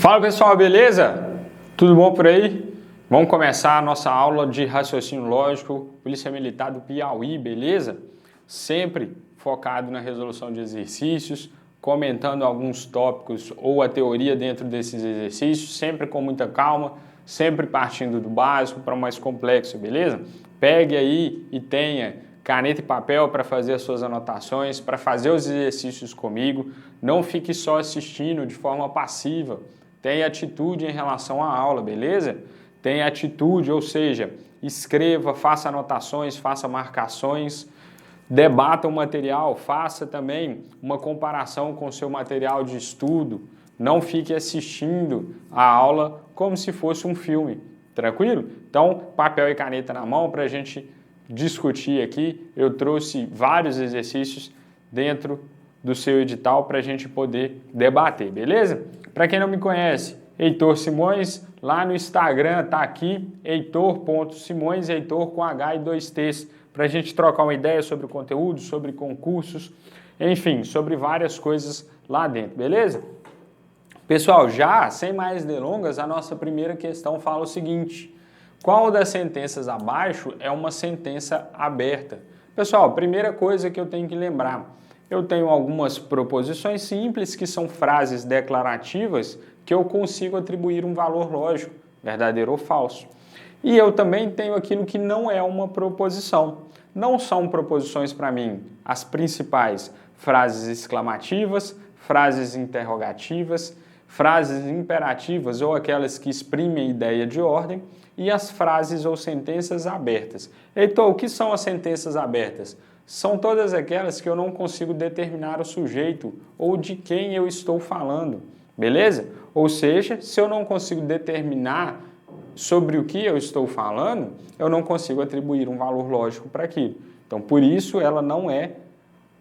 Fala pessoal, beleza? Tudo bom por aí? Vamos começar a nossa aula de raciocínio lógico, Polícia Militar do Piauí, beleza? Sempre focado na resolução de exercícios, comentando alguns tópicos ou a teoria dentro desses exercícios, sempre com muita calma, sempre partindo do básico para o mais complexo, beleza? Pegue aí e tenha caneta e papel para fazer as suas anotações, para fazer os exercícios comigo. Não fique só assistindo de forma passiva. Tenha atitude em relação à aula, beleza? Tenha atitude, ou seja, escreva, faça anotações, faça marcações, debata o material, faça também uma comparação com o seu material de estudo. Não fique assistindo a aula como se fosse um filme, tranquilo? Então, papel e caneta na mão para a gente discutir aqui. Eu trouxe vários exercícios dentro do seu edital para a gente poder debater, beleza? Para quem não me conhece, Heitor Simões, lá no Instagram tá aqui, heitor.simões, Heitor com H e 2 T's, para a gente trocar uma ideia sobre o conteúdo, sobre concursos, enfim, sobre várias coisas lá dentro, beleza? Pessoal, já sem mais delongas, a nossa primeira questão fala o seguinte: qual das sentenças abaixo é uma sentença aberta? Pessoal, primeira coisa que eu tenho que lembrar, eu tenho algumas proposições simples, que são frases declarativas, que eu consigo atribuir um valor lógico, verdadeiro ou falso. E eu também tenho aquilo que não é uma proposição. Não são proposições para mim as principais frases exclamativas, frases interrogativas, frases imperativas ou aquelas que exprimem ideia de ordem, e as frases ou sentenças abertas. Heitor, o que são as sentenças abertas? São todas aquelas que eu não consigo determinar o sujeito ou de quem eu estou falando, beleza? Ou seja, se eu não consigo determinar sobre o que eu estou falando, eu não consigo atribuir um valor lógico para aquilo. Então, por isso, ela não é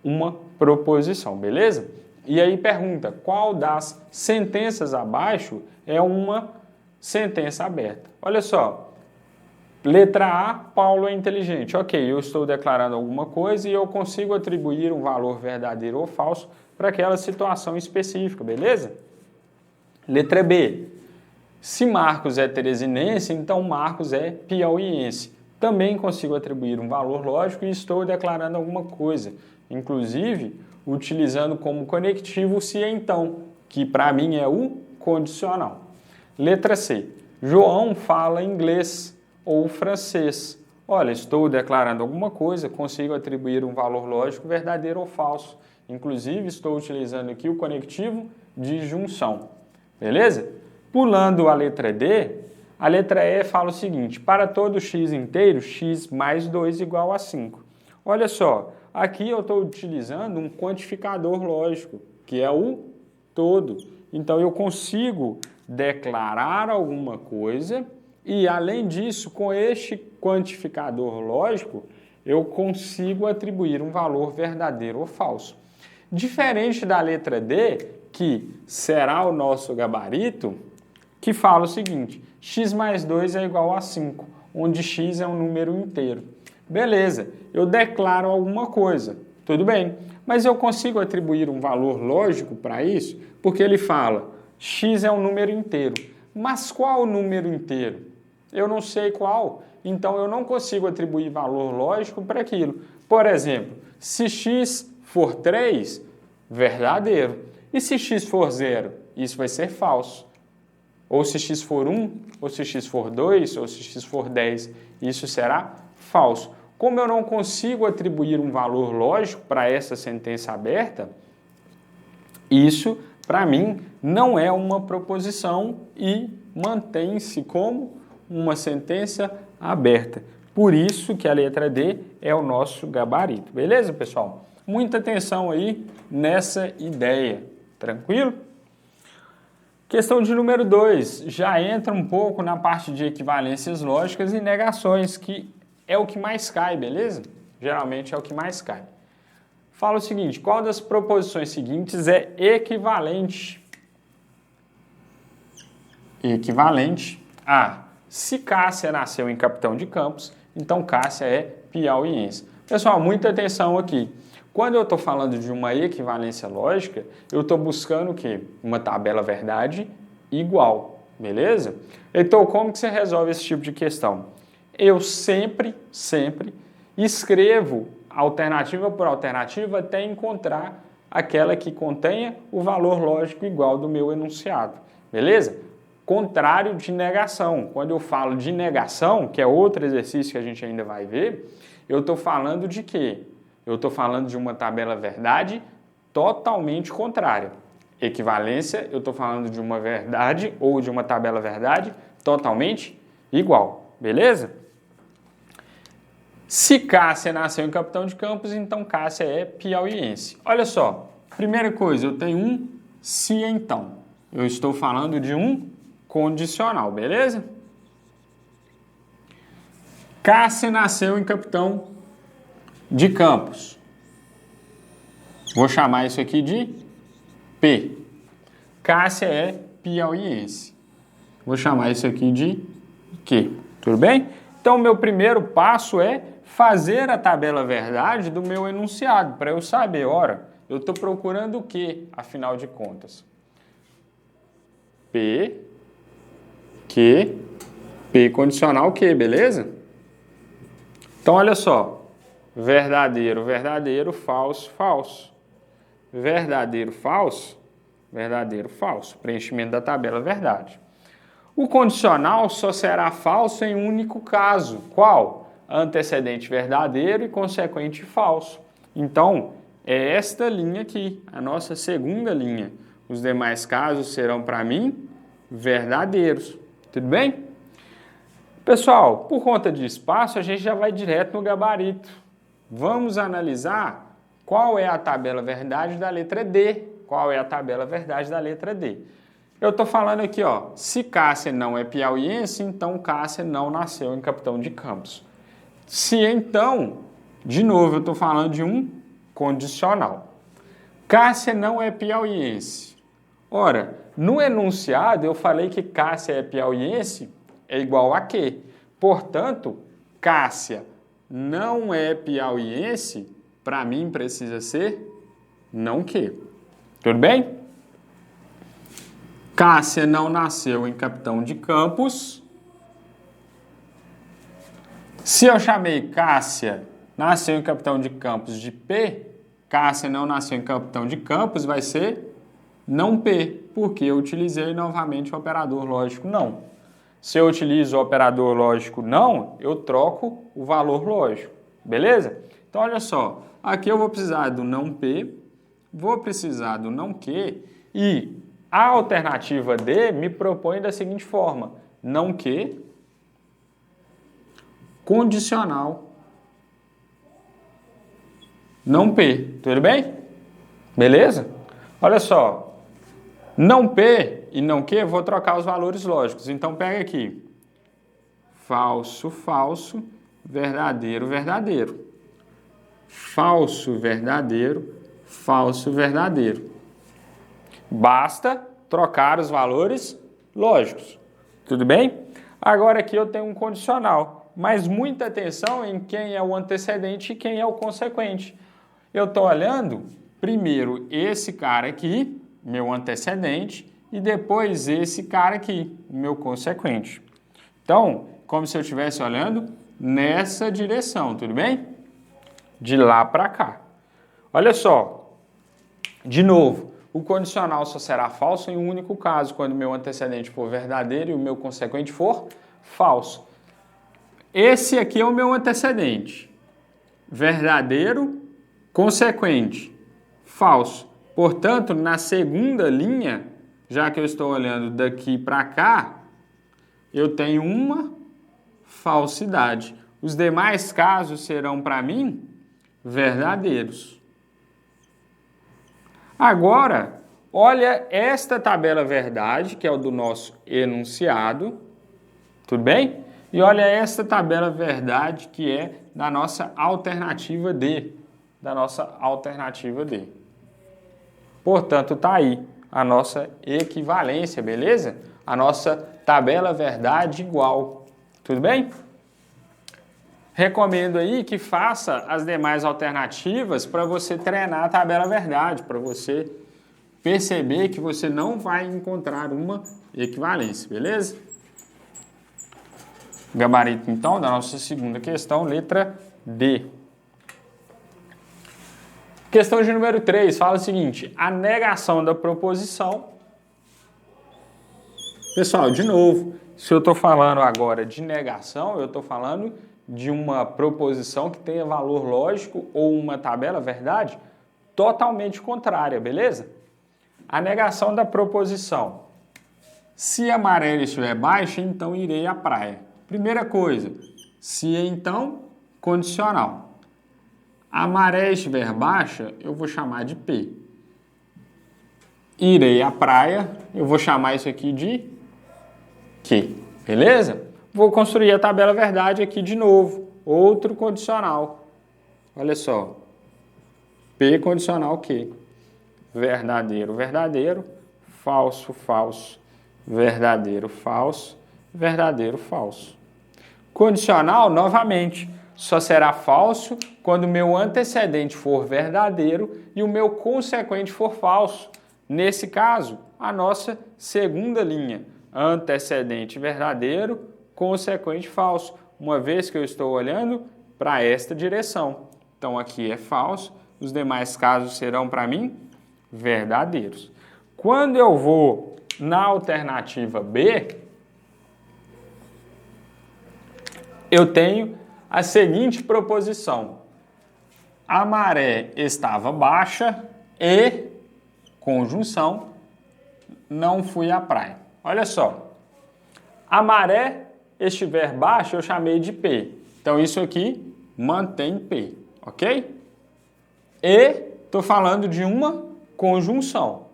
uma proposição, beleza? E aí pergunta, qual das sentenças abaixo é uma sentença aberta? Olha só. Letra A, Paulo é inteligente. Ok, eu estou declarando alguma coisa e eu consigo atribuir um valor verdadeiro ou falso para aquela situação específica, beleza? Letra B, se Marcos é teresinense, então Marcos é piauiense. Também consigo atribuir um valor lógico e estou declarando alguma coisa, inclusive utilizando como conectivo o se então, que para mim é o condicional. Letra C, João fala inglês ou francês. Olha, estou declarando alguma coisa, consigo atribuir um valor lógico verdadeiro ou falso. Inclusive, estou utilizando aqui o conectivo de junção. Beleza? Pulando a letra D, a letra E fala o seguinte: para todo x inteiro, x mais 2 igual a 5. Olha só, aqui eu estou utilizando um quantificador lógico, que é o todo. Então, eu consigo declarar alguma coisa e, além disso, com este quantificador lógico, eu consigo atribuir um valor verdadeiro ou falso. Diferente da letra D, que será o nosso gabarito, que fala o seguinte: x mais 2 é igual a 5, onde x é um número inteiro. Beleza, eu declaro alguma coisa, tudo bem, mas eu consigo atribuir um valor lógico para isso, porque ele fala, x é um número inteiro. Mas qual número inteiro? Eu não sei qual, então eu não consigo atribuir valor lógico para aquilo. Por exemplo, se x for 3, verdadeiro. E se x for 0, isso vai ser falso. Ou se x for 1, ou se x for 2, ou se x for 10, isso será falso. Como eu não consigo atribuir um valor lógico para essa sentença aberta, isso, para mim, não é uma proposição e mantém-se como uma sentença aberta. Por isso que a letra D é o nosso gabarito. Beleza, pessoal? Muita atenção aí nessa ideia. Tranquilo? Questão de número 2. Já entra um pouco na parte de equivalências lógicas e negações, que é o que mais cai, beleza? Geralmente é o que mais cai. Fala o seguinte: qual das proposições seguintes é equivalente? Equivalente a: se Cássia nasceu em Capitão de Campos, então Cássia é piauiense. Pessoal, muita atenção aqui. Quando eu estou falando de uma equivalência lógica, eu estou buscando o quê? Uma tabela verdade igual, beleza? Então, como que você resolve esse tipo de questão? Eu sempre escrevo alternativa por alternativa até encontrar aquela que contenha o valor lógico igual do meu enunciado, beleza? Contrário de negação. Quando eu falo de negação, que é outro exercício que a gente ainda vai ver, eu estou falando de quê? Eu estou falando de uma tabela verdade totalmente contrária. Equivalência, eu estou falando de uma verdade ou de uma tabela verdade totalmente igual, beleza? Se Cássia nasceu em Capitão de Campos, então Cássia é piauiense. Olha só, primeira coisa, eu tenho um se então. Eu estou falando de um condicional, beleza? Cássia nasceu em Capitão de Campos. Vou chamar isso aqui de P. Cássia é piauiense. Vou chamar isso aqui de Q. Tudo bem? Então, meu primeiro passo é fazer a tabela verdade do meu enunciado, para eu saber, ora, eu estou procurando o quê, afinal de contas? P, Q, P condicional Q, beleza? Então, olha só, verdadeiro, verdadeiro, falso, falso. Verdadeiro, falso, verdadeiro, falso. Preenchimento da tabela verdade. O condicional só será falso em um único caso. Qual? Antecedente verdadeiro e consequente falso. Então, é esta linha aqui, a nossa segunda linha. Os demais casos serão, para mim, verdadeiros. Tudo bem? Pessoal, por conta de espaço, a gente já vai direto no gabarito. Vamos analisar qual é a tabela verdade da letra D. Qual é a tabela verdade da letra D? Eu estou falando aqui, ó, se Cássia não é piauiense, então Cássia não nasceu em Capitão de Campos. Se então, de novo, eu estou falando de um condicional. Cássia não é piauiense. Ora, no enunciado eu falei que Cássia é piauiense é igual a quê? Portanto, Cássia não é piauiense, para mim precisa ser não que. Tudo bem? Cássia não nasceu em Capitão de Campos. Se eu chamei Cássia nasceu em Capitão de Campos de P, Cássia não nasceu em Capitão de Campos, vai ser não P, porque eu utilizei novamente o operador lógico não. Se eu utilizo o operador lógico não, eu troco o valor lógico, beleza? Então, olha só, aqui eu vou precisar do não P, vou precisar do não Q e a alternativa D me propõe da seguinte forma, não Q, condicional, não P, tudo bem? Beleza? Olha só, não P e não Q, vou trocar os valores lógicos. Então, pega aqui, falso, falso, verdadeiro, verdadeiro. Falso, verdadeiro, falso, verdadeiro. Basta trocar os valores lógicos. Tudo bem? Agora aqui eu tenho um condicional, mas muita atenção em quem é o antecedente e quem é o consequente. Eu estou olhando primeiro esse cara aqui, meu antecedente, e depois esse cara aqui, meu consequente. Então, como se eu estivesse olhando nessa direção, tudo bem? De lá para cá. Olha só, de novo, o condicional só será falso em um único caso, quando o meu antecedente for verdadeiro e o meu consequente for falso. Esse aqui é o meu antecedente. Verdadeiro, consequente, falso. Portanto, na segunda linha, já que eu estou olhando daqui para cá, eu tenho uma falsidade. Os demais casos serão, para mim, verdadeiros. Agora, olha esta tabela verdade, que é o do nosso enunciado, tudo bem? E olha esta tabela verdade, que é da nossa alternativa D, Portanto, tá aí a nossa equivalência, beleza? A nossa tabela verdade igual, tudo bem? Recomendo aí que faça as demais alternativas para você treinar a tabela verdade, para você perceber que você não vai encontrar uma equivalência, beleza? Gabarito, então, da nossa segunda questão, letra D. Questão de número 3, fala o seguinte, a negação da proposição. Pessoal, de novo, se eu estou falando agora de negação, eu estou falando de uma proposição que tenha valor lógico ou uma tabela, verdade, totalmente contrária, beleza? A negação da proposição. Se a maré estiver baixa, então irei à praia. Primeira coisa, se então, condicional. A maré estiver baixa, eu vou chamar de P. Irei à praia, eu vou chamar isso aqui de Q. Beleza? Vou construir a tabela verdade aqui de novo. Outro condicional. Olha só. P condicional Q. Verdadeiro, verdadeiro. Falso, falso. Verdadeiro, falso. Verdadeiro, falso. Condicional, novamente, só será falso quando o meu antecedente for verdadeiro e o meu consequente for falso. Nesse caso, a nossa segunda linha. Antecedente verdadeiro, consequente falso. Uma vez que eu estou olhando para esta direção. Então, aqui é falso. Os demais casos serão, para mim, verdadeiros. Quando eu vou na alternativa B, eu tenho a seguinte proposição. A maré estava baixa e, conjunção, não fui à praia. Olha só. A maré estiver baixa, eu chamei de P. Então, isso aqui mantém P, ok? E estou falando de uma conjunção.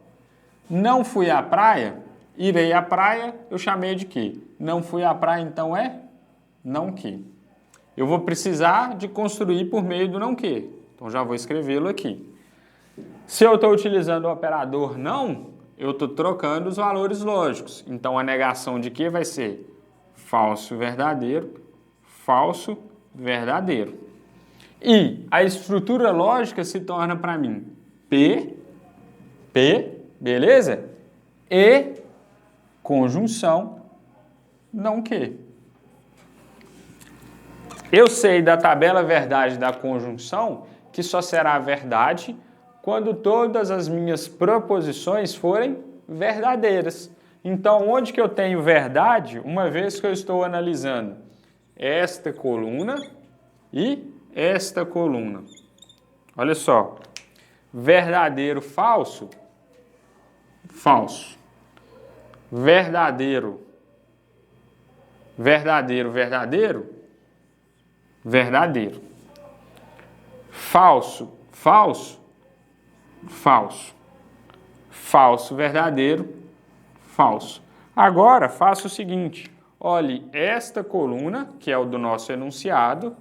Não fui à praia, irei à praia, eu chamei de quê? Não fui à praia, então é não que. Eu vou precisar de construir por meio do não que. Então, já vou escrevê-lo aqui. Se eu estou utilizando o operador não, eu estou trocando os valores lógicos. Então, a negação de que vai ser falso, verdadeiro, falso, verdadeiro. E a estrutura lógica se torna para mim P, beleza? E conjunção, não que. Eu sei da tabela verdade da conjunção que só será verdade quando todas as minhas proposições forem verdadeiras. Então, onde que eu tenho verdade, uma vez que eu estou analisando esta coluna e esta coluna? Olha só. Verdadeiro, falso, falso. Verdadeiro, verdadeiro, verdadeiro, verdadeiro. Falso, falso, falso. Falso, verdadeiro, falso. Agora, faça o seguinte. Olhe esta coluna, que é o do nosso enunciado,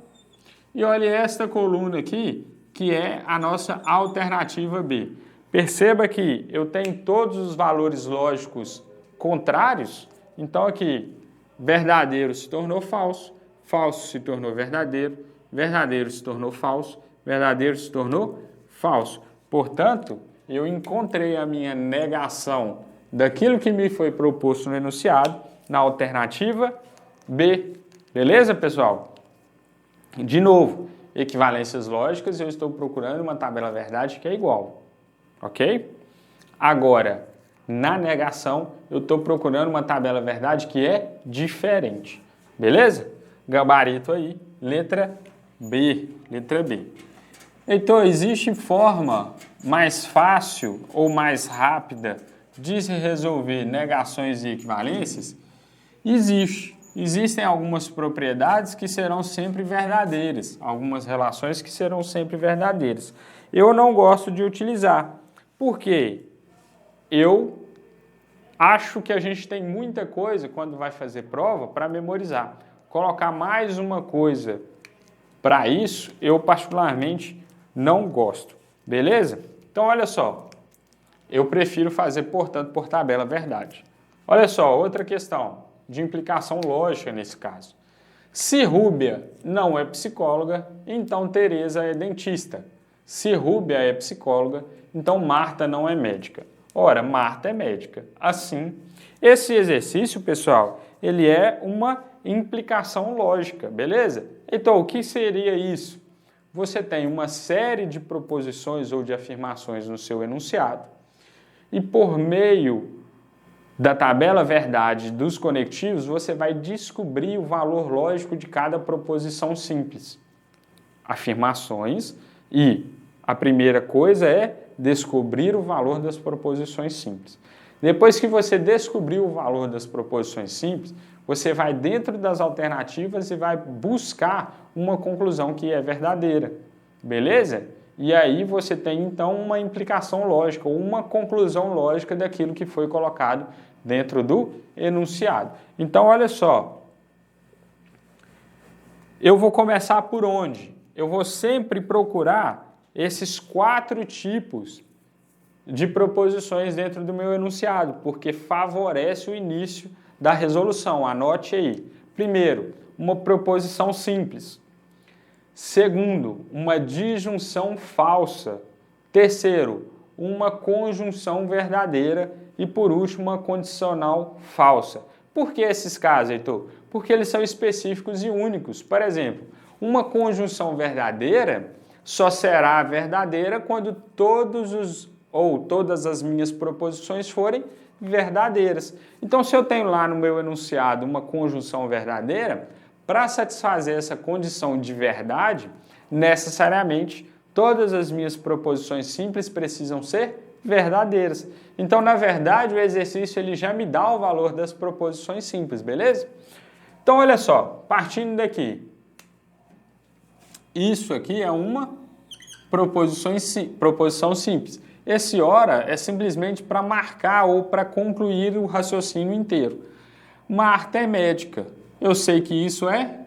e olhe esta coluna aqui, que é a nossa alternativa B. Perceba que eu tenho todos os valores lógicos contrários. Então, aqui, verdadeiro se tornou falso, falso se tornou verdadeiro, verdadeiro se tornou falso, verdadeiro se tornou falso. Portanto, eu encontrei a minha negação daquilo que me foi proposto no enunciado na alternativa B. Beleza, pessoal? De novo, equivalências lógicas, eu estou procurando uma tabela verdade que é igual. Ok? Agora, na negação, eu estou procurando uma tabela verdade que é diferente. Beleza? Gabarito aí, letra B. Letra B. Então, existe forma mais fácil ou mais rápida de se resolver negações e equivalências? Existe. Existem algumas propriedades que serão sempre verdadeiras, algumas relações que serão sempre verdadeiras. Eu não gosto de utilizar, porque eu acho que a gente tem muita coisa, quando vai fazer prova, para memorizar. Colocar mais uma coisa para isso, eu particularmente não gosto. Beleza? Então, olha só. Eu prefiro fazer, portanto, por tabela verdade. Olha só, outra questão de implicação lógica nesse caso. Se Rúbia não é psicóloga, então Tereza é dentista. Se Rúbia é psicóloga, então Marta não é médica. Ora, Marta é médica. Assim, esse exercício, pessoal, ele é uma implicação lógica, beleza? Então, o que seria isso? Você tem uma série de proposições ou de afirmações no seu enunciado e por meio da tabela verdade dos conectivos, você vai descobrir o valor lógico de cada proposição simples. Afirmações e a primeira coisa é descobrir o valor das proposições simples. Depois que você descobriu o valor das proposições simples, você vai dentro das alternativas e vai buscar uma conclusão que é verdadeira, beleza? E aí você tem então uma implicação lógica, ou uma conclusão lógica daquilo que foi colocado dentro do enunciado. Então, olha só, eu vou começar por onde? Eu vou sempre procurar esses 4 tipos de proposições dentro do meu enunciado, porque favorece o início da resolução. Anote aí. Primeiro, uma proposição simples. Segundo, uma disjunção falsa. Terceiro, uma conjunção verdadeira. E por último, uma condicional falsa. Por que esses casos, Heitor? Porque eles são específicos e únicos. Por exemplo, uma conjunção verdadeira só será verdadeira quando todas as minhas proposições forem verdadeiras. Então, se eu tenho lá no meu enunciado uma conjunção verdadeira, para satisfazer essa condição de verdade, necessariamente todas as minhas proposições simples precisam ser verdadeiras. Então, na verdade, o exercício ele já me dá o valor das proposições simples, beleza? Então, olha só, partindo daqui, isso aqui é uma proposição simples. Esse ora é simplesmente para marcar ou para concluir o raciocínio inteiro. Marta é médica. Eu sei que isso é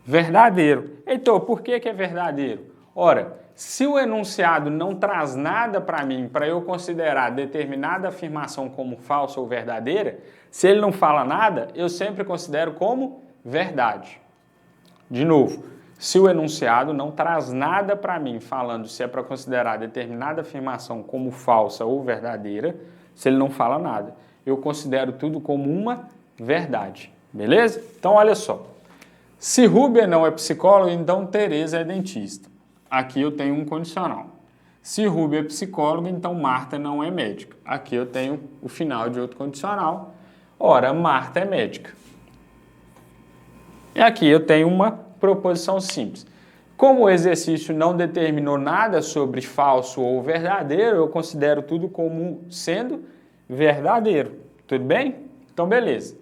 verdadeiro. Heitor, por que é verdadeiro? Ora, se o enunciado não traz nada para mim, para eu considerar determinada afirmação como falsa ou verdadeira, se ele não fala nada, eu sempre considero como verdade. De novo, se o enunciado não traz nada para mim falando se é para considerar determinada afirmação como falsa ou verdadeira, se ele não fala nada, eu considero tudo como uma verdade. Beleza? Então, olha só. Se Rúbia não é psicóloga, então Tereza é dentista. Aqui eu tenho um condicional. Se Rúbia é psicóloga, então Marta não é médica. Aqui eu tenho o final de outro condicional. Ora, Marta é médica. E aqui eu tenho uma proposição simples. Como o exercício não determinou nada sobre falso ou verdadeiro, eu considero tudo como sendo verdadeiro. Tudo bem? Então, beleza.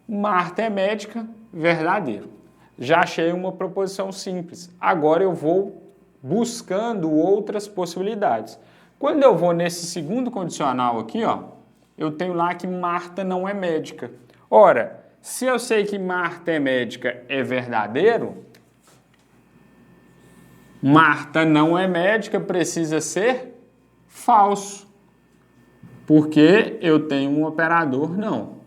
Marta é médica, verdadeiro. Já achei uma proposição simples. Agora eu vou buscando outras possibilidades. Quando eu vou nesse segundo condicional aqui, ó, eu tenho lá que Marta não é médica. Ora, se eu sei que Marta é médica é verdadeiro, Marta não é médica precisa ser falso, porque eu tenho um operador não.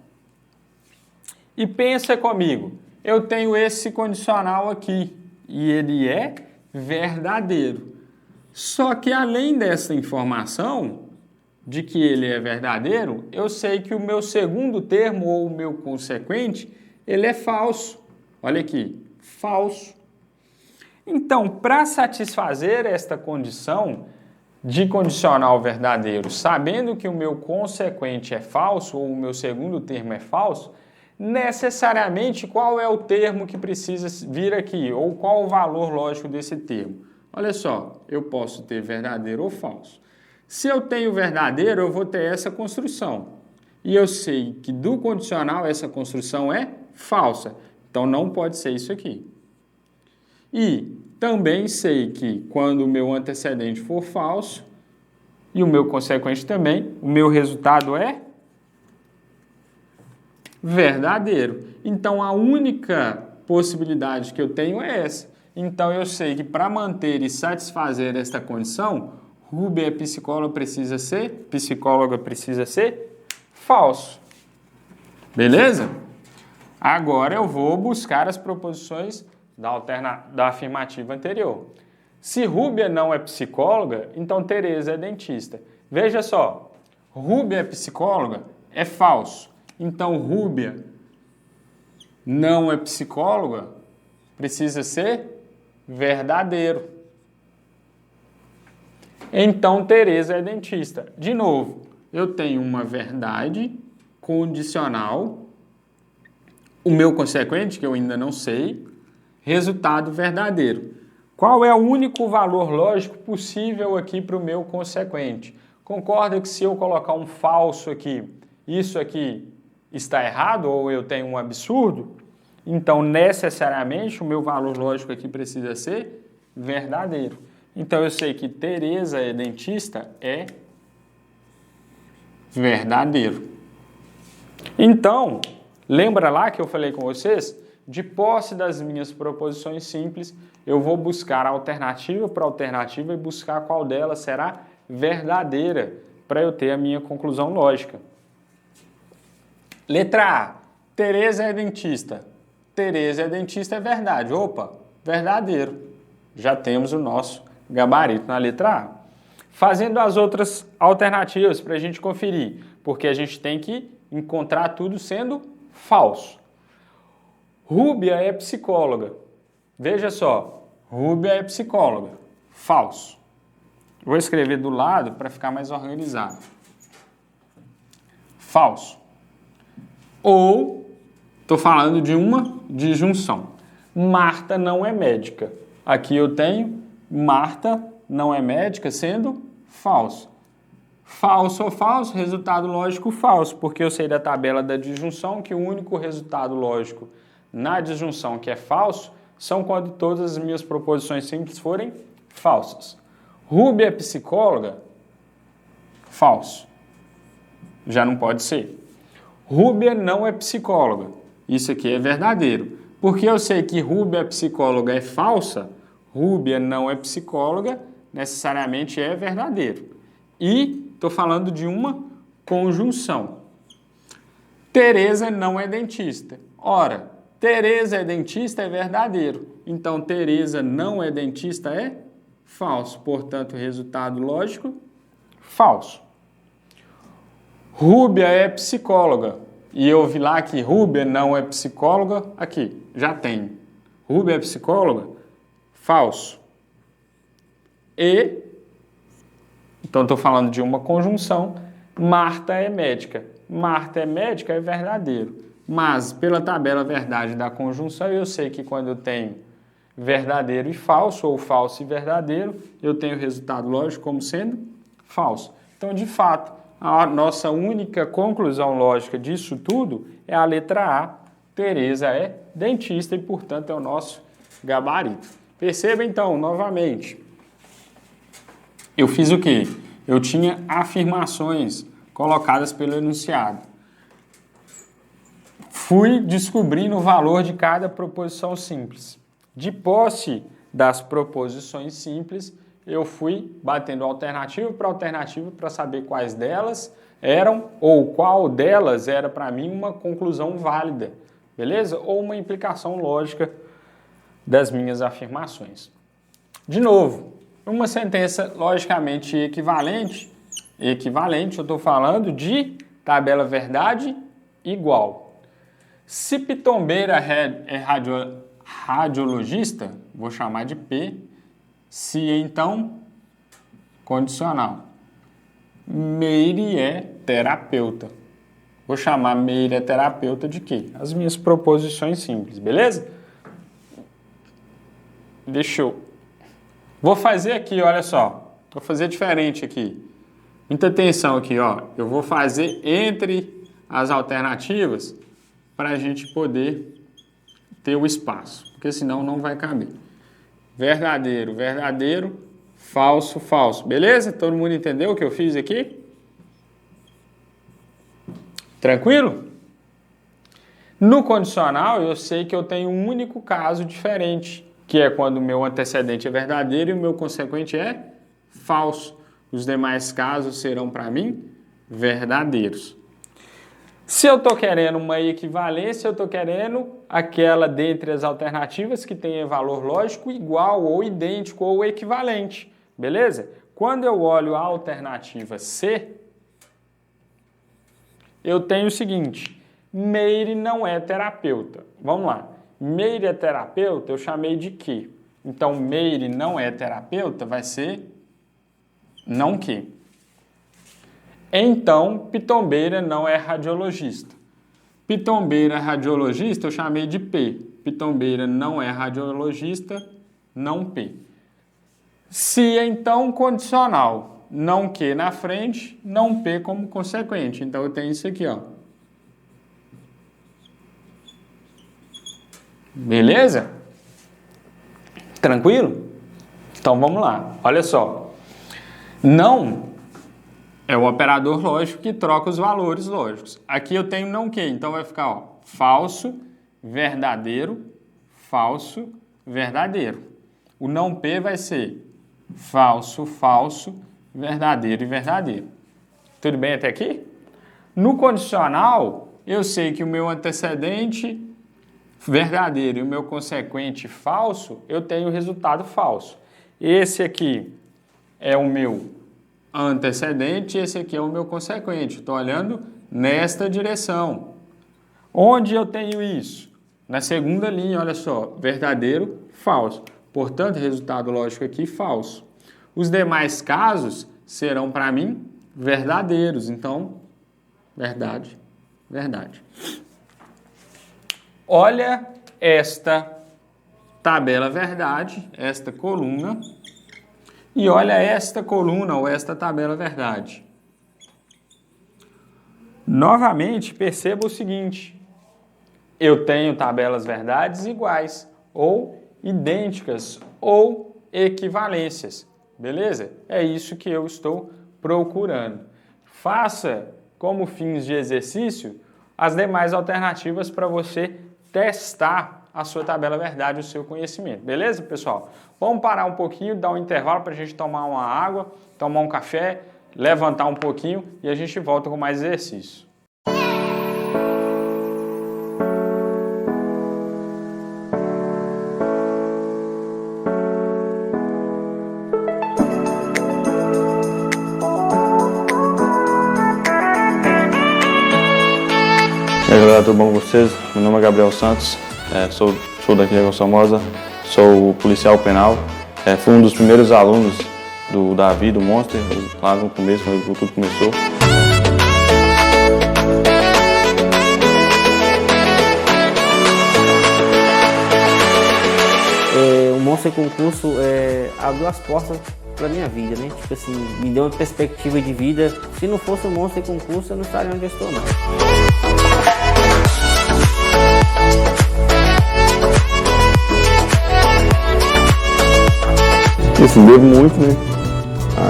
E pensa comigo, eu tenho esse condicional aqui e ele é verdadeiro. Só que além dessa informação de que ele é verdadeiro, eu sei que o meu segundo termo ou o meu consequente, ele é falso. Olha aqui, falso. Então, para satisfazer esta condição de condicional verdadeiro, sabendo que o meu consequente é falso ou o meu segundo termo é falso, necessariamente qual é o termo que precisa vir aqui, ou qual o valor lógico desse termo. Olha só, eu posso ter verdadeiro ou falso. Se eu tenho verdadeiro, eu vou ter essa construção. E eu sei que do condicional essa construção é falsa. Então não pode ser isso aqui. E também sei que quando o meu antecedente for falso, e o meu consequente também, o meu resultado é verdadeiro. Então, a única possibilidade que eu tenho é essa. Então, eu sei que para manter e satisfazer esta condição, Rúbia psicóloga precisa ser falso. Beleza? Agora eu vou buscar as proposições da afirmativa anterior. Se Rúbia não é psicóloga, então Tereza é dentista. Veja só, Rúbia é psicóloga? É falso. Então, Rúbia não é psicóloga? Precisa ser verdadeiro. Então, Tereza é dentista. De novo, eu tenho uma verdade condicional, o meu consequente, que eu ainda não sei, resultado verdadeiro. Qual é o único valor lógico possível aqui para o meu consequente? Concorda que se eu colocar um falso aqui, isso aqui está errado ou eu tenho um absurdo? Então, necessariamente, o meu valor lógico aqui precisa ser verdadeiro. Então, eu sei que Tereza é dentista é verdadeiro. Então, lembra lá que eu falei com vocês? De posse das minhas proposições simples, eu vou buscar alternativa para alternativa e buscar qual delas será verdadeira para eu ter a minha conclusão lógica. Letra A. Tereza é dentista. Tereza é dentista é verdade. Opa, verdadeiro. Já temos o nosso gabarito na letra A. Fazendo as outras alternativas para a gente conferir, porque a gente tem que encontrar tudo sendo falso. Rúbia é psicóloga. Veja só, Rúbia é psicóloga. Falso. Vou escrever do lado para ficar mais organizado. Falso. Ou, estou falando de uma disjunção. Marta não é médica. Aqui eu tenho Marta não é médica sendo falso. Falso ou falso? Resultado lógico falso, porque eu sei da tabela da disjunção que o único resultado lógico na disjunção que é falso são quando todas as minhas proposições simples forem falsas. Rúbia é psicóloga? Falso. Já não pode ser. Rúbia não é psicóloga. Isso aqui é verdadeiro. Porque eu sei que Rúbia é psicóloga é falsa, Rúbia não é psicóloga, necessariamente é verdadeiro. E estou falando de uma conjunção. Tereza não é dentista. Ora, Tereza é dentista é verdadeiro. Então, Tereza não é dentista é falso. Portanto, resultado lógico, falso. Rúbia é psicóloga. E eu vi lá que Rúbia não é psicóloga. Aqui, já tem. Rúbia é psicóloga? Falso. E, então estou falando de uma conjunção. Marta é médica. Marta é médica é verdadeiro. Mas, pela tabela verdade da conjunção, eu sei que quando eu tenho verdadeiro e falso, ou falso e verdadeiro, eu tenho o resultado lógico como sendo falso. Então, de fato, a nossa única conclusão lógica disso tudo é a letra A. Tereza é dentista e, portanto, é o nosso gabarito. Perceba, então, novamente, eu fiz o quê? Eu tinha afirmações colocadas pelo enunciado. Fui descobrindo o valor de cada proposição simples. De posse das proposições simples, eu fui batendo alternativa para saber quais delas eram ou qual delas era para mim uma conclusão válida, beleza? Ou uma implicação lógica das minhas afirmações. De novo, uma sentença logicamente equivalente, eu estou falando de tabela verdade igual. Se Pitombeira é radiologista, vou chamar de P. Se então, condicional. Meire é terapeuta. Vou chamar Meire é terapeuta de quê? As minhas proposições simples, beleza? Vou fazer aqui, olha só. Vou fazer diferente aqui. Muita atenção aqui, ó. Eu vou fazer entre as alternativas para a gente poder ter o espaço, porque senão não vai caber. Verdadeiro, verdadeiro, falso, falso. Beleza? Todo mundo entendeu o que eu fiz aqui? Tranquilo? No condicional, eu sei que eu tenho um único caso diferente, que é quando o meu antecedente é verdadeiro e o meu consequente é falso. Os demais casos serão, para mim, verdadeiros. Se eu estou querendo uma equivalência, eu estou querendo aquela dentre as alternativas que tenha valor lógico igual ou idêntico ou equivalente, beleza? Quando eu olho a alternativa C, eu tenho o seguinte, Meire não é terapeuta. Vamos lá, Meire é terapeuta, eu chamei de quê? Então, Meire não é terapeuta vai ser não que. Então, Pitombeira não é radiologista. Pitombeira é radiologista, eu chamei de P. Pitombeira não é radiologista, não P. Se, então, condicional, não que na frente, não P como consequente. Então, eu tenho isso aqui, ó. Beleza? Tranquilo? Então, vamos lá. Olha só. Não é o operador lógico que troca os valores lógicos. Aqui eu tenho não que, então vai ficar, ó, falso, verdadeiro, falso, verdadeiro. O não P vai ser falso, falso, verdadeiro e verdadeiro. Tudo bem até aqui? No condicional, eu sei que o meu antecedente verdadeiro e o meu consequente falso, eu tenho o resultado falso. Esse aqui é o meu antecedente, esse aqui é o meu consequente. Estou olhando nesta direção. Onde eu tenho isso? Na segunda linha, olha só, verdadeiro, falso. Portanto, resultado lógico aqui, falso. Os demais casos serão, para mim, verdadeiros. Então, verdade, verdade. Olha esta tabela verdade, esta coluna, e olha esta coluna ou esta tabela verdade. Novamente, perceba o seguinte, eu tenho tabelas verdades iguais, ou idênticas, ou equivalências, beleza? É isso que eu estou procurando. Faça, como fins de exercício, as demais alternativas para você testar a sua tabela verdade, o seu conhecimento. Beleza, pessoal? Vamos parar um pouquinho, dar um intervalo para a gente tomar uma água, tomar um café, levantar um pouquinho e a gente volta com mais exercício. E aí galera, tudo bom com vocês? Meu nome é Gabriel Santos, sou daqui de Águas Formosas, sou policial penal, fui um dos primeiros alunos do Davi, do Monster, lá no começo, quando tudo começou. O Monster Concurso abriu as portas para minha vida, né? Tipo assim, me deu uma perspectiva de vida. Se não fosse o Monster Concurso, eu não estaria onde eu estou, não. Assim, devo muito, né,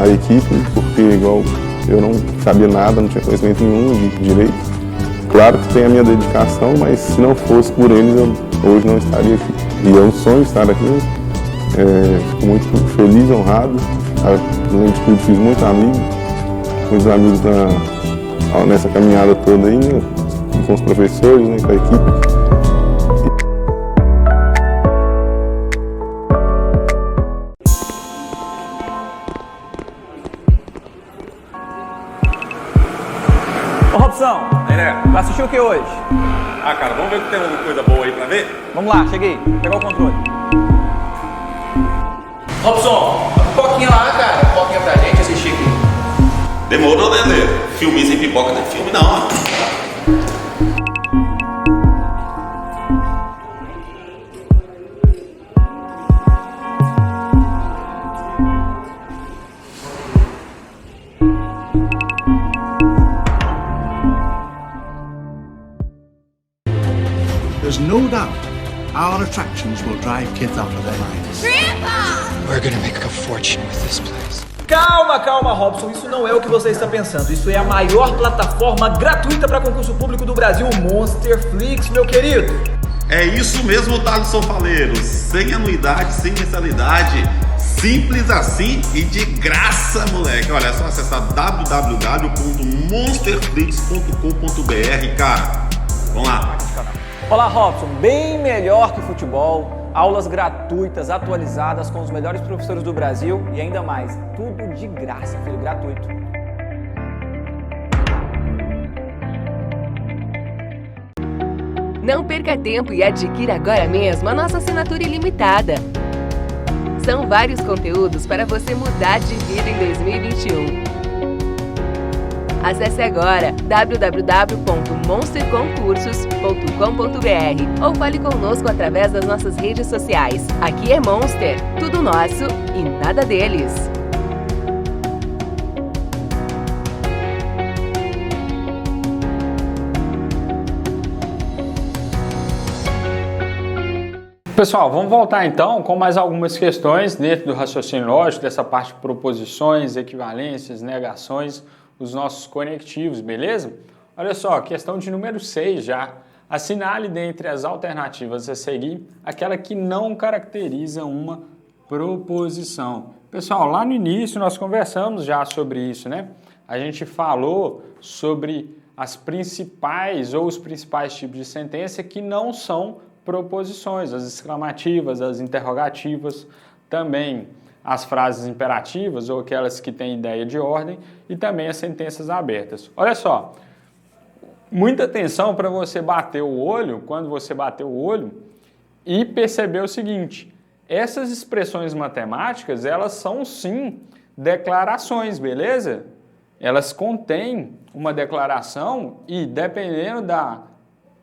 à equipe, porque igual eu não sabia nada, não tinha conhecimento nenhum de direito. Claro que tem a minha dedicação, mas se não fosse por eles, eu hoje não estaria aqui. E é um sonho estar aqui, fico muito feliz, honrado. Além de tudo, fiz muitos amigos nessa caminhada toda aí, né, com os professores, né, com a equipe. Ô Robson, vai assistir o que hoje? Ah, cara, vamos ver se tem alguma coisa boa aí pra ver? Vamos lá, cheguei. Pegou o controle. Robson, uma pipoquinha lá, cara. Pipoquinha pra gente assistir aqui. Demorou, né, Lê? Filminho sem pipoca não é filme, não. There's no doubt our attractions will drive kids out of their minds. Grandpa! We're gonna make a fortune with this place. Calma, Robson. Isso não é o que você está pensando. Isso é a maior plataforma gratuita para concurso público do Brasil, Monsterflix, meu querido. É isso mesmo, Thaleson Faleiro. Sem anuidade, sem mensalidade. Simples assim e de graça, moleque. Olha, é só acessar www.monsterflix.com.br, cara. Vamos lá. Olá, Robson. Bem melhor que futebol. Aulas gratuitas, atualizadas, com os melhores professores do Brasil e ainda mais. Tudo de graça, filho, gratuito. Não perca tempo e adquira agora mesmo a nossa assinatura ilimitada. São vários conteúdos para você mudar de vida em 2021. Acesse agora www.monsterconcursos.com.br ou fale conosco através das nossas redes sociais. Aqui é Monster, tudo nosso e nada deles. Pessoal, vamos voltar então com mais algumas questões dentro do raciocínio lógico, dessa parte de proposições, equivalências, negações, os nossos conectivos, beleza? Olha só, questão de número 6 já. Assinale dentre as alternativas a seguir aquela que não caracteriza uma proposição. Pessoal, lá no início nós conversamos já sobre isso, né? A gente falou sobre as principais ou os principais tipos de sentença que não são proposições, as exclamativas, as interrogativas, também as frases imperativas ou aquelas que têm ideia de ordem e também as sentenças abertas. Olha só, muita atenção para você bater o olho, quando você bater o olho, e perceber o seguinte, essas expressões matemáticas, elas são sim declarações, beleza? Elas contêm uma declaração e dependendo da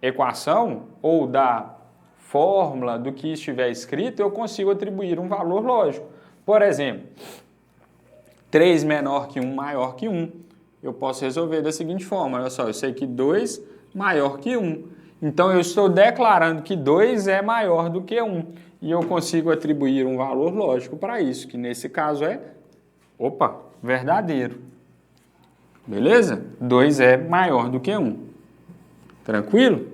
equação ou da fórmula do que estiver escrito, eu consigo atribuir um valor lógico. Por exemplo, 3 menor que 1 maior que 1. Eu posso resolver da seguinte forma, olha só, eu sei que 2 maior que 1. Então eu estou declarando que 2 é maior do que 1. E eu consigo atribuir um valor lógico para isso, que nesse caso é, verdadeiro. Beleza? 2 é maior do que 1. Tranquilo?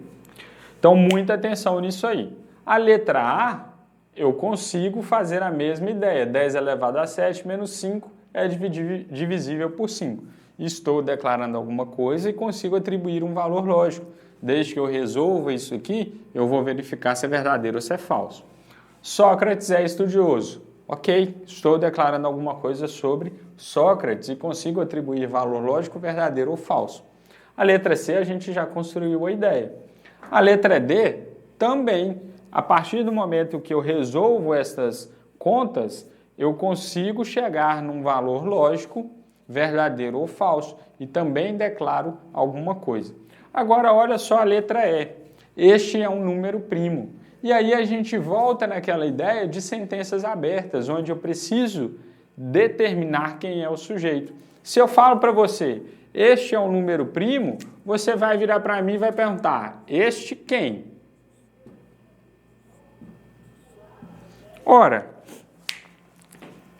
Então, muita atenção nisso aí. A letra A, eu consigo fazer a mesma ideia. 10 elevado a 7 menos 5 é divisível por 5. Estou declarando alguma coisa e consigo atribuir um valor lógico. Desde que eu resolva isso aqui, eu vou verificar se é verdadeiro ou se é falso. Sócrates é estudioso. Ok, estou declarando alguma coisa sobre Sócrates e consigo atribuir valor lógico verdadeiro ou falso. A letra C, a gente já construiu a ideia. A letra D, também. A partir do momento que eu resolvo estas contas, eu consigo chegar num valor lógico, verdadeiro ou falso, e também declaro alguma coisa. Agora, olha só a letra E. Este é um número primo. E aí a gente volta naquela ideia de sentenças abertas, onde eu preciso determinar quem é o sujeito. Se eu falo para você, este é um número primo, você vai virar para mim e vai perguntar, este quem? Ora,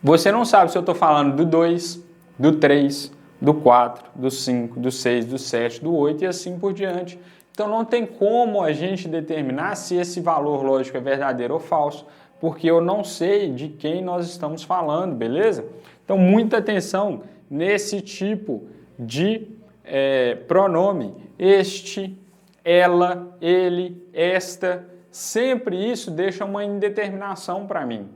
você não sabe se eu estou falando do 2, do 3, do 4, do 5, do 6, do 7, do 8 e assim por diante. Então não tem como a gente determinar se esse valor lógico é verdadeiro ou falso, porque eu não sei de quem nós estamos falando, beleza? Então muita atenção nesse tipo de pronome. Este, ela, ele, esta, sempre isso deixa uma indeterminação para mim.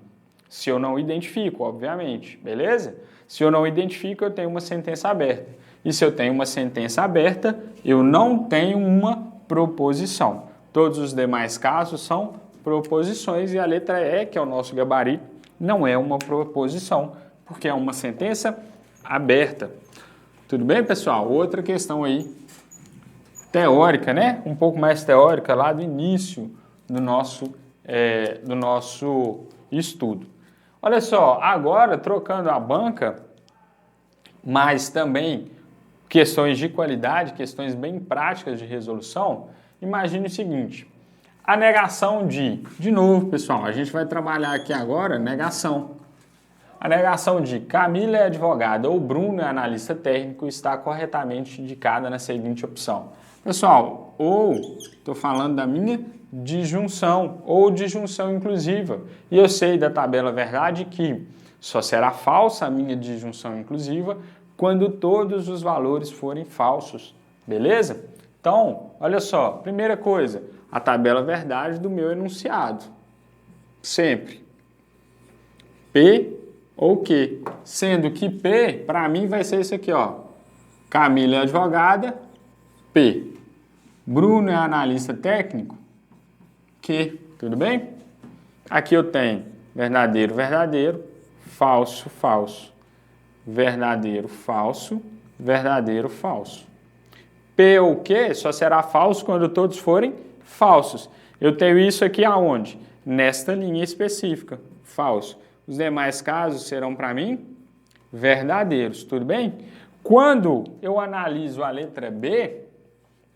Se eu não identifico, obviamente, beleza? Se eu não identifico, eu tenho uma sentença aberta. E se eu tenho uma sentença aberta, eu não tenho uma proposição. Todos os demais casos são proposições e a letra E, que é o nosso gabarito, não é uma proposição, porque é uma sentença aberta. Tudo bem, pessoal? Outra questão aí, teórica, né? Um pouco mais teórica, lá do início do nosso estudo. Olha só, agora trocando a banca, mas também questões de qualidade, questões bem práticas de resolução, imagine o seguinte, a negação de novo, pessoal, a gente vai trabalhar aqui agora negação. A negação de Camila é advogada ou Bruno é analista técnico está corretamente indicada na seguinte opção. Pessoal, ou estou falando da minha disjunção ou disjunção inclusiva. E eu sei da tabela verdade que só será falsa a minha disjunção inclusiva quando todos os valores forem falsos. Beleza? Então, olha só, primeira coisa, a tabela verdade do meu enunciado. Sempre. P ou Q. Sendo que P, para mim, vai ser isso aqui, ó. Camila é advogada, P. Bruno é analista técnico, que, tudo bem? Aqui eu tenho verdadeiro, verdadeiro, falso, falso, verdadeiro, falso, verdadeiro, falso. P ou Q só será falso quando todos forem falsos. Eu tenho isso aqui aonde? Nesta linha específica, falso. Os demais casos serão para mim verdadeiros, tudo bem? Quando eu analiso a letra B,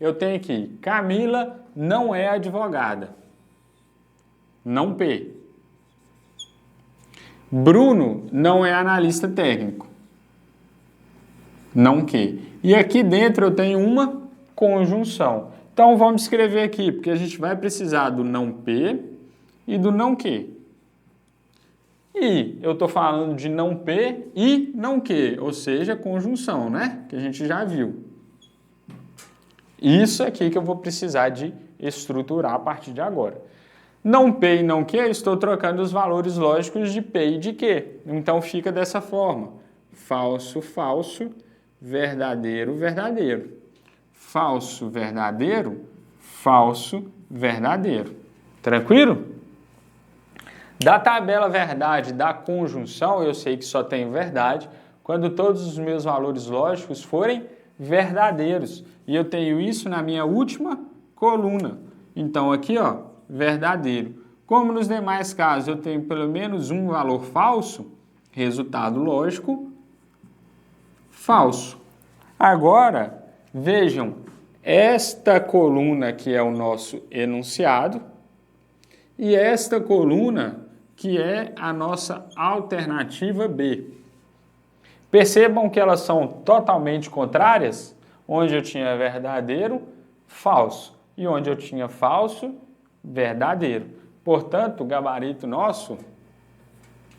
eu tenho aqui, Camila não é advogada. Não P. Bruno não é analista técnico. Não Q. E aqui dentro eu tenho uma conjunção. Então vamos escrever aqui, porque a gente vai precisar do não P e do não Q. E eu estou falando de não P e não Q, ou seja, conjunção, né? Que a gente já viu. Isso aqui que eu vou precisar de estruturar a partir de agora. Não P e não Q, eu estou trocando os valores lógicos de P e de Q. Então fica dessa forma. Falso, falso, verdadeiro, verdadeiro. Falso, verdadeiro, falso, verdadeiro. Tranquilo? Da tabela verdade da conjunção, eu sei que só tenho verdade quando todos os meus valores lógicos forem verdadeiros. E eu tenho isso na minha última coluna. Então aqui, ó, verdadeiro. Como nos demais casos eu tenho pelo menos um valor falso, resultado lógico, falso. Agora, vejam, esta coluna que é o nosso enunciado e esta coluna que é a nossa alternativa B. Percebam que elas são totalmente contrárias, onde eu tinha verdadeiro, falso, e onde eu tinha falso, verdadeiro. Portanto, o gabarito nosso,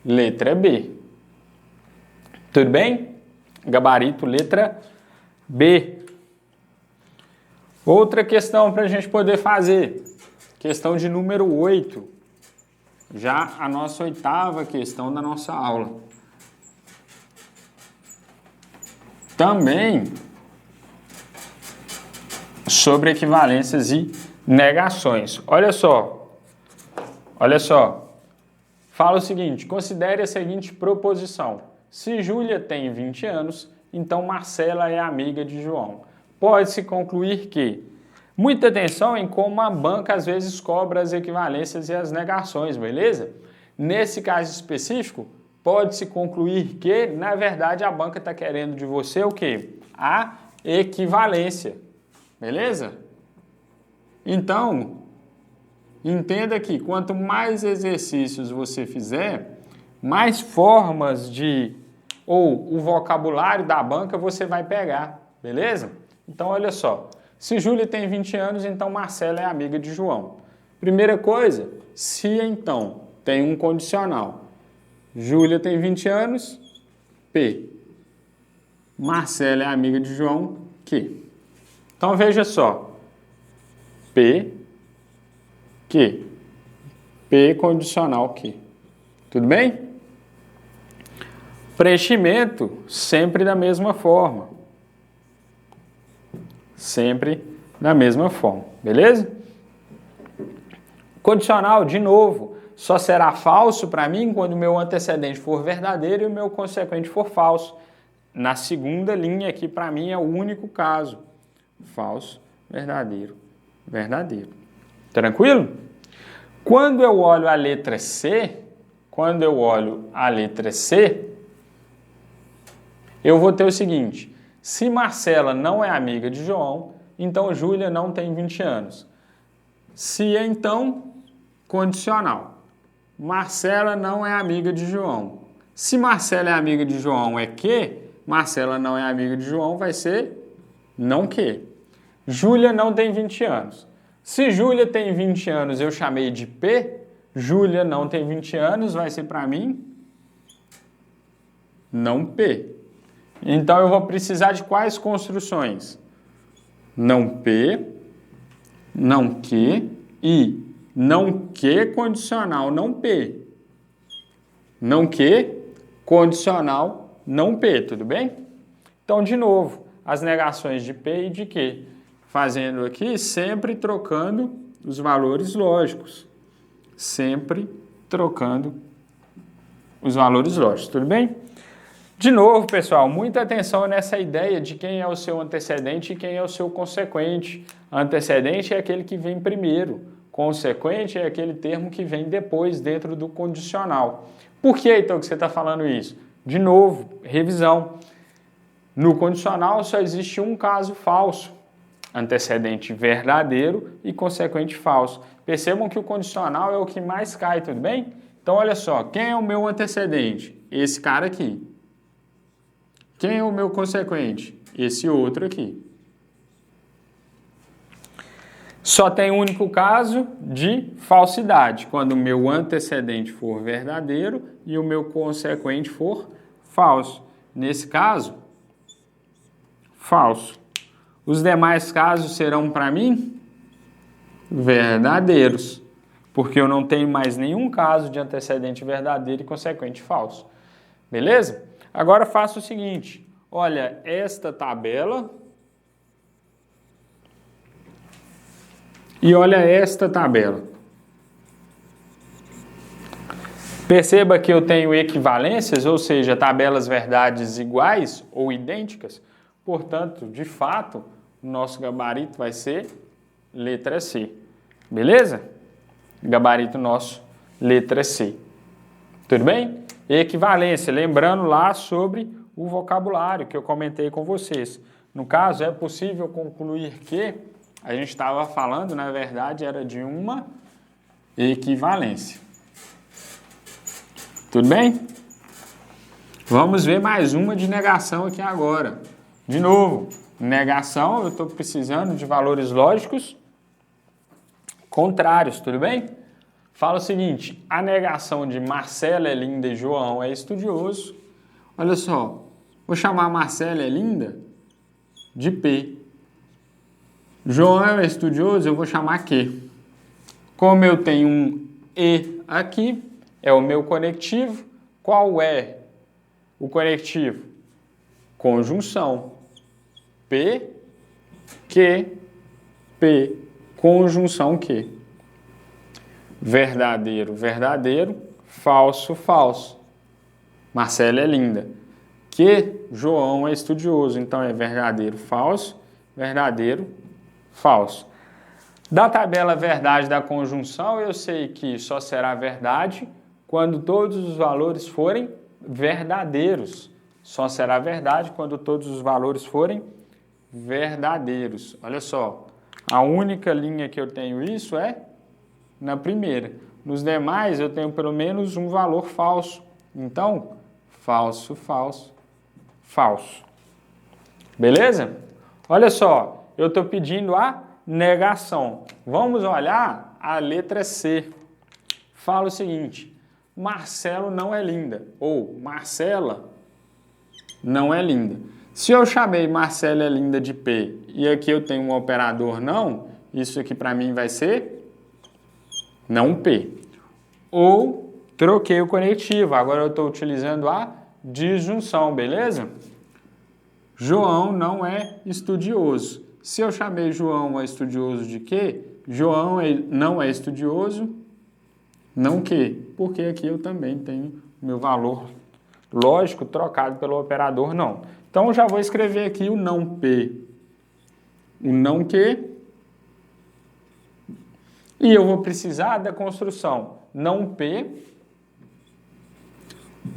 letra B. Tudo bem? Gabarito, letra B. Outra questão para a gente poder fazer, questão de número 8. Já a nossa 8ª questão da nossa aula. Também sobre equivalências e negações. Olha só. Fala o seguinte, considere a seguinte proposição. Se Júlia tem 20 anos, então Marcela é amiga de João. Pode-se concluir que... Muita atenção em como a banca às vezes cobra as equivalências e as negações, beleza? Nesse caso específico, pode-se concluir que, na verdade, a banca está querendo de você o quê? A equivalência, beleza? Então, entenda que quanto mais exercícios você fizer, mais formas ou o vocabulário da banca você vai pegar, beleza? Então, olha só. Se Júlia tem 20 anos, então Marcela é amiga de João. Primeira coisa, se então tem um condicional. Júlia tem 20 anos, P. Marcela é amiga de João, Q. Então veja só. P, Q. P condicional Q. Tudo bem? Preenchimento sempre da mesma forma. Sempre da mesma forma, beleza? Condicional, de novo, só será falso para mim quando o meu antecedente for verdadeiro e o meu consequente for falso. Na segunda linha aqui, para mim, é o único caso. Falso, verdadeiro, verdadeiro. Tranquilo? Quando eu olho a letra C, eu vou ter o seguinte... Se Marcela não é amiga de João, então Júlia não tem 20 anos. Se então, condicional. Marcela não é amiga de João. Se Marcela é amiga de João é que, Marcela não é amiga de João vai ser não que. Júlia não tem 20 anos. Se Júlia tem 20 anos eu chamei de P, Júlia não tem 20 anos vai ser para mim não P. Então, eu vou precisar de quais construções? Não P, não Q e não Q condicional não P. Não Q condicional não P, tudo bem? Então, de novo, as negações de P e de Q. Fazendo aqui, sempre trocando os valores lógicos. Sempre trocando os valores lógicos, tudo bem? De novo, pessoal, muita atenção nessa ideia de quem é o seu antecedente e quem é o seu consequente. Antecedente é aquele que vem primeiro, consequente é aquele termo que vem depois dentro do condicional. Por que, então, que você está falando isso? De novo, revisão. No condicional só existe um caso falso, antecedente verdadeiro e consequente falso. Percebam que o condicional é o que mais cai, tudo bem? Então, olha só, quem é o meu antecedente? Esse cara aqui. Quem é o meu consequente? Esse outro aqui. Só tem um único caso de falsidade, quando o meu antecedente for verdadeiro e o meu consequente for falso. Nesse caso, falso. Os demais casos serão para mim verdadeiros, porque eu não tenho mais nenhum caso de antecedente verdadeiro e consequente falso. Beleza? Agora faça o seguinte, olha esta tabela e olha esta tabela. Perceba que eu tenho equivalências, ou seja, tabelas verdades iguais ou idênticas. Portanto, de fato, o nosso gabarito vai ser letra C. Beleza? Gabarito nosso, letra C. Tudo bem? Equivalência, lembrando lá sobre o vocabulário que eu comentei com vocês. No caso, é possível concluir que a gente estava falando, na verdade, era de uma equivalência. Tudo bem? Vamos ver mais uma de negação aqui agora. De novo, negação, eu estou precisando de valores lógicos contrários, tudo bem? Fala o seguinte, a negação de Marcela é linda e João é estudioso. Olha só, vou chamar Marcela é linda de P. João é estudioso, eu vou chamar Q. Como eu tenho um E aqui, é o meu conectivo. Qual é o conectivo? Conjunção. P, Q, P, conjunção Q. Verdadeiro, verdadeiro, falso, falso. Marcela é linda. Que João é estudioso, então é verdadeiro, falso, verdadeiro, falso. Da tabela verdade da conjunção, eu sei que só será verdade quando todos os valores forem verdadeiros. Só será verdade quando todos os valores forem verdadeiros. Olha só, a única linha que eu tenho isso é na primeira. Nos demais, eu tenho pelo menos um valor falso. Então, falso, falso, falso. Beleza? Olha só, eu estou pedindo a negação. Vamos olhar a letra C. Fala o seguinte, Marcelo não é linda, ou Marcela não é linda. Se eu chamei Marcela é linda de P, e aqui eu tenho um operador não, isso aqui para mim vai ser não P. Ou troquei o conectivo, agora eu estou utilizando a disjunção, beleza? João não é estudioso. Se eu chamei João é estudioso de quê? João não é estudioso, não que, porque aqui eu também tenho meu valor lógico trocado pelo operador não. Então eu já vou escrever aqui o não P, o não que, e eu vou precisar da construção não P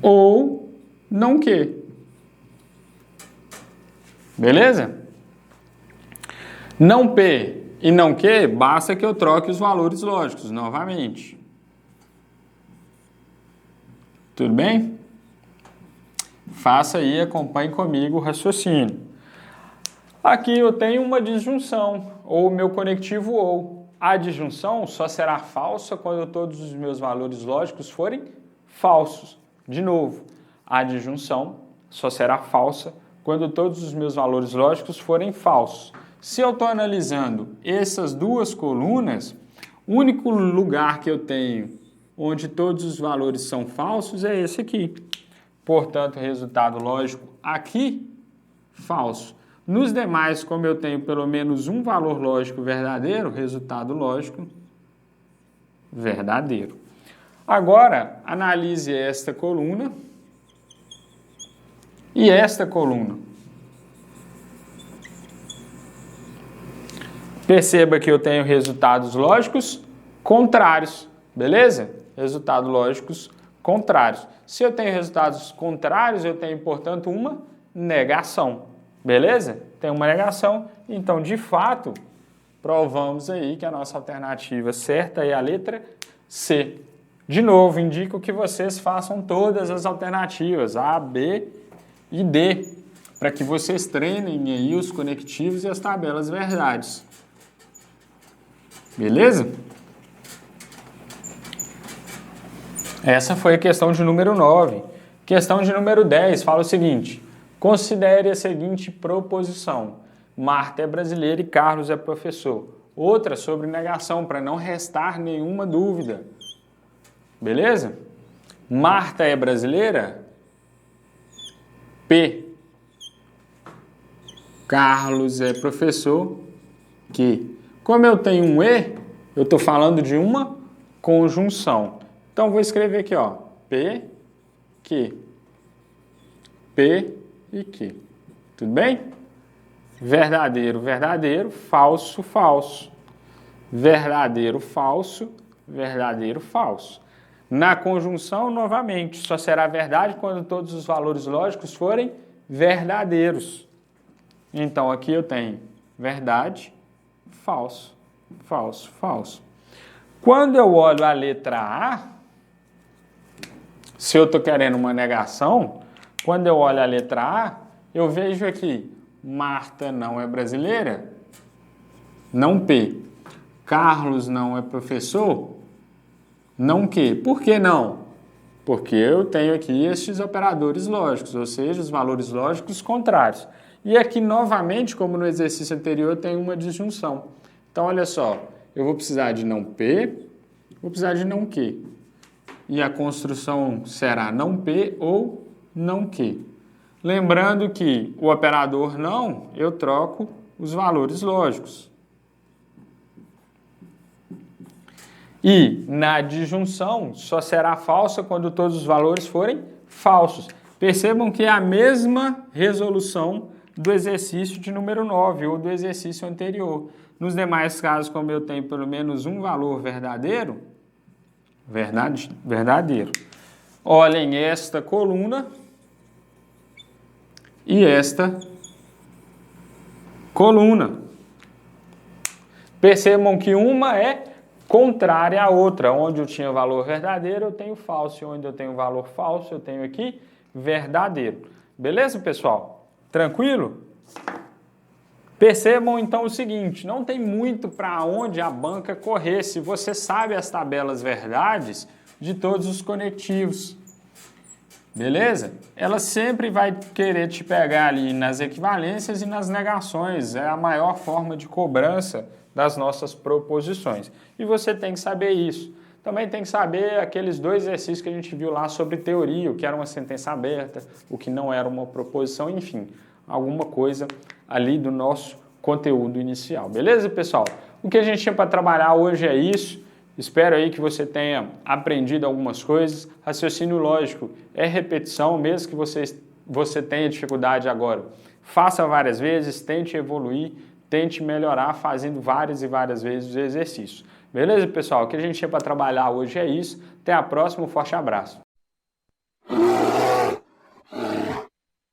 ou não que. Beleza? Não P e não que, basta que eu troque os valores lógicos novamente. Tudo bem? Faça aí, acompanhe comigo o raciocínio. Aqui eu tenho uma disjunção, ou meu conectivo ou. A disjunção só será falsa quando todos os meus valores lógicos forem falsos. De novo, a disjunção só será falsa quando todos os meus valores lógicos forem falsos. Se eu estou analisando essas duas colunas, o único lugar que eu tenho onde todos os valores são falsos é esse aqui. Portanto, resultado lógico aqui, falso. Nos demais, como eu tenho pelo menos um valor lógico verdadeiro, resultado lógico verdadeiro. Agora, analise esta coluna e esta coluna. Perceba que eu tenho resultados lógicos contrários, beleza? Resultados lógicos contrários. Se eu tenho resultados contrários, eu tenho, portanto, uma negação, beleza? Tem uma negação, então, de fato, provamos aí que a nossa alternativa certa é a letra C. De novo, indico que vocês façam todas as alternativas, A, B e D, para que vocês treinem aí os conectivos e as tabelas verdades. Beleza? Essa foi a questão de número 9. Questão de número 10 fala o seguinte: considere a seguinte proposição. Marta é brasileira e Carlos é professor. Outra sobre negação, para não restar nenhuma dúvida. Beleza? Marta é brasileira? P. Carlos é professor? Q. Como eu tenho um E, eu estou falando de uma conjunção. Então, vou escrever aqui, ó, P, Q. P e Q. Tudo bem? Verdadeiro, verdadeiro, falso, falso. Verdadeiro, falso, verdadeiro, falso. Na conjunção, novamente, só será verdade quando todos os valores lógicos forem verdadeiros. Então, aqui eu tenho verdade, falso, falso, falso. Quando eu olho a letra A, se eu estou querendo uma negação, quando eu olho a letra A, eu vejo aqui, Marta não é brasileira, não P. Carlos não é professor, não Q. Por que não? Porque eu tenho aqui estes operadores lógicos, ou seja, os valores lógicos contrários. E aqui, novamente, como no exercício anterior, eu tenho uma disjunção. Então, olha só, eu vou precisar de não P, vou precisar de não Q. E a construção será não P ou não Q. Lembrando que o operador não, eu troco os valores lógicos. E na disjunção só será falsa quando todos os valores forem falsos. Percebam que é a mesma resolução do exercício de número 9 ou do exercício anterior. Nos demais casos, como eu tenho pelo menos um valor verdadeiro, verdadeiro. Olhem esta coluna e esta coluna. Percebam que uma é contrária à outra. Onde eu tinha valor verdadeiro, eu tenho falso. E onde eu tenho valor falso, eu tenho aqui verdadeiro. Beleza, pessoal? Tranquilo? Percebam então o seguinte, não tem muito para onde a banca correr se você sabe as tabelas verdades de todos os conectivos. Beleza? Ela sempre vai querer te pegar ali nas equivalências e nas negações. É a maior forma de cobrança das nossas proposições. E você tem que saber isso. Também tem que saber aqueles dois exercícios que a gente viu lá sobre teoria, o que era uma sentença aberta, o que não era uma proposição, enfim, alguma coisa ali do nosso conteúdo inicial. Beleza, pessoal? O que a gente tinha para trabalhar hoje é isso. Espero aí que você tenha aprendido algumas coisas. Raciocínio lógico é repetição, mesmo que você tenha dificuldade agora. Faça várias vezes, tente evoluir, tente melhorar fazendo várias e várias vezes os exercícios. Beleza, pessoal? O que a gente tinha para trabalhar hoje é isso. Até a próxima, um forte abraço.